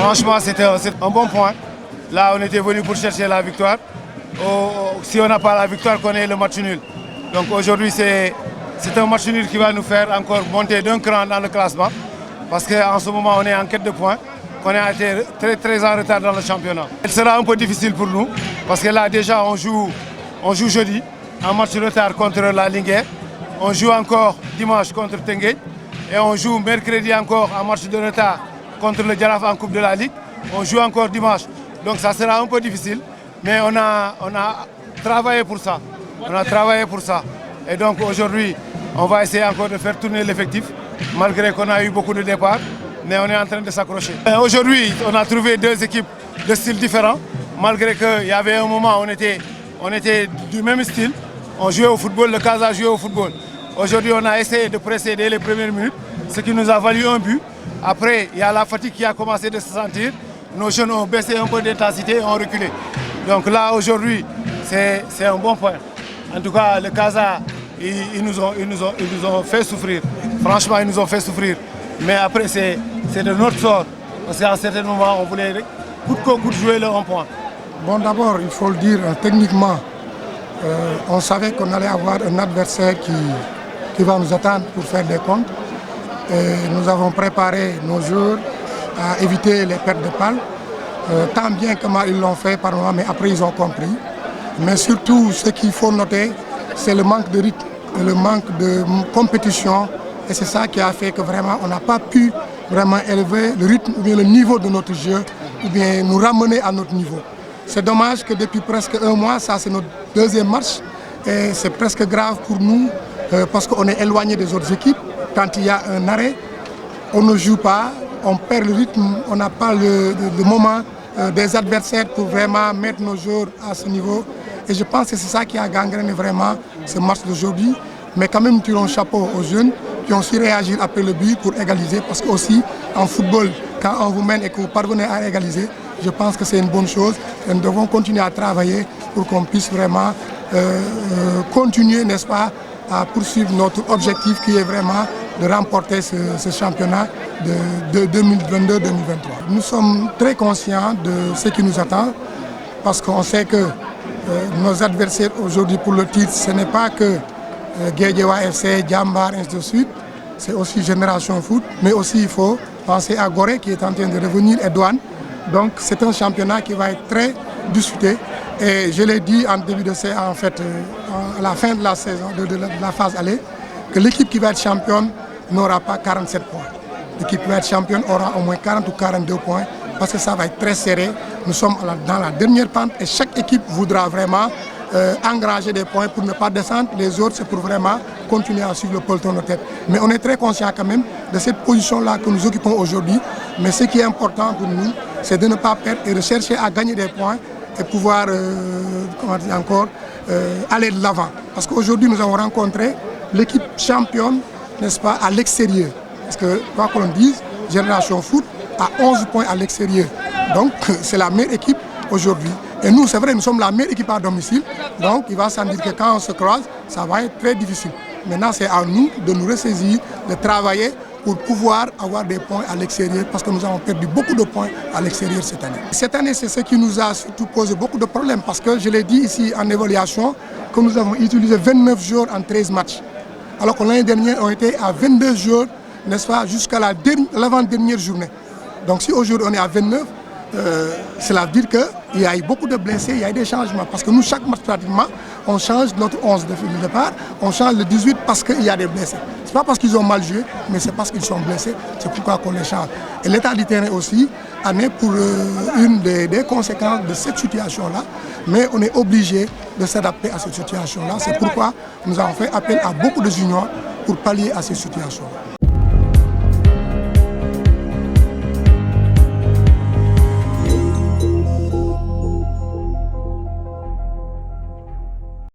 Franchement, c'était un bon point. Là, on était venu pour chercher la victoire. Si on n'a pas la victoire, qu'on ait le match nul. Donc aujourd'hui, c'est un match nul qui va nous faire encore monter d'un cran dans le classement. Parce qu'en ce moment, on est en quête de points. On a été très en retard dans le championnat. Il sera un peu difficile pour nous. Parce que là, déjà, on joue jeudi, en match de retard contre la Linguère. On joue encore dimanche contre Tenguet. Et on joue mercredi encore en match de retard contre le Jaraaf en Coupe de la Ligue. On joue encore dimanche. Donc ça sera un peu difficile. Mais on a travaillé pour ça. On a travaillé pour ça. Et donc aujourd'hui, on va essayer encore de faire tourner l'effectif. Malgré qu'on a eu beaucoup de départs. Mais on est en train de s'accrocher. Aujourd'hui, on a trouvé deux équipes de styles différents. Malgré qu'il y avait un moment où on était du même style. On jouait au football, le Casa jouait au football. Aujourd'hui, on a essayé de presser dès les premières minutes, ce qui nous a valu un but. Après, il y a la fatigue qui a commencé de se sentir. Nos jeunes ont baissé un peu d'intensité et ont reculé. Donc là, aujourd'hui, c'est un bon point. En tout cas, le Casa, ils nous ont fait souffrir. Franchement, ils nous ont fait souffrir. Mais après, c'est de notre sort. Parce qu'à un certain moment, on voulait coûte que coûte jouer le 1 point. Bon, d'abord, il faut le dire, techniquement, on savait qu'on allait avoir un adversaire qui va nous attendre pour faire des comptes. Et nous avons préparé nos joueurs à éviter les pertes de balles. Tant bien que mal ils l'ont fait par moment, mais après ils ont compris. Mais surtout, ce qu'il faut noter, c'est le manque de rythme, le manque de compétition. Et c'est ça qui a fait que vraiment on n'a pas pu vraiment élever le rythme ou bien le niveau de notre jeu ou bien nous ramener à notre niveau. C'est dommage que depuis presque un mois, ça c'est notre deuxième match et c'est presque grave pour nous parce qu'on est éloigné des autres équipes. Quand il y a un arrêt, on ne joue pas, on perd le rythme, on n'a pas le moment des adversaires pour vraiment mettre nos joueurs à ce niveau. Et je pense que c'est ça qui a gangréné vraiment ce match d'aujourd'hui. Mais quand même, nous tirons chapeau aux jeunes qui ont su réagir après le but pour égaliser. Parce que aussi, en football, quand on vous mène et que vous parvenez à égaliser, je pense que c'est une bonne chose. Et nous devons continuer à travailler pour qu'on puisse vraiment continuer, n'est-ce pas, à poursuivre notre objectif qui est vraiment de remporter ce championnat de 2022-2023. Nous sommes très conscients de ce qui nous attend parce qu'on sait que nos adversaires aujourd'hui pour le titre, ce n'est pas que Guédiawaye FC, Djambar, ainsi de suite, c'est aussi Génération Foot, mais aussi il faut penser à Gorée qui est en train de revenir et Douane. Donc c'est un championnat qui va être très discuté et je l'ai dit en début de saison, en fait, à la fin de la saison, de la phase aller, que l'équipe qui va être championne n'aura pas 47 points. L'équipe qui va être championne aura au moins 40 ou 42 points parce que ça va être très serré. Nous sommes dans la dernière pente et chaque équipe voudra vraiment engranger des points pour ne pas descendre. Les autres, c'est pour vraiment continuer à suivre le peloton de tête. Mais on est très conscient quand même de cette position-là que nous occupons aujourd'hui. Mais ce qui est important pour nous, c'est de ne pas perdre et de chercher à gagner des points et pouvoir, aller de l'avant. Parce qu'aujourd'hui, nous avons rencontré l'équipe championne, n'est-ce pas, à l'extérieur. Parce que, quoi qu'on dise, Génération Foot a 11 points à l'extérieur. Donc, c'est la meilleure équipe aujourd'hui. Et nous, c'est vrai, nous sommes la meilleure équipe à domicile. Donc, il va sans dire que quand on se croise, ça va être très difficile. Maintenant, c'est à nous de nous ressaisir, de travailler pour pouvoir avoir des points à l'extérieur parce que nous avons perdu beaucoup de points à l'extérieur cette année. Cette année, c'est ce qui nous a surtout posé beaucoup de problèmes parce que je l'ai dit ici en évaluation que nous avons utilisé 29 jours en 13 matchs. Alors que l'année dernière, on était à 22 jours, n'est-ce pas, jusqu'à l'avant-dernière journée. Donc si aujourd'hui on est à 29, cela veut dire qu'il y a eu beaucoup de blessés, il y a eu des changements. Parce que nous, chaque match pratiquement, on change notre 11 de départ, on change le 18 parce qu'il y a des blessés. Ce n'est pas parce qu'ils ont mal joué, mais c'est parce qu'ils sont blessés. C'est pourquoi qu'on les change. Et l'état du terrain aussi en est pour une des conséquences de cette situation-là. Mais on est obligé de s'adapter à cette situation-là. C'est pourquoi nous avons fait appel à beaucoup de juniors pour pallier à cette situation-là.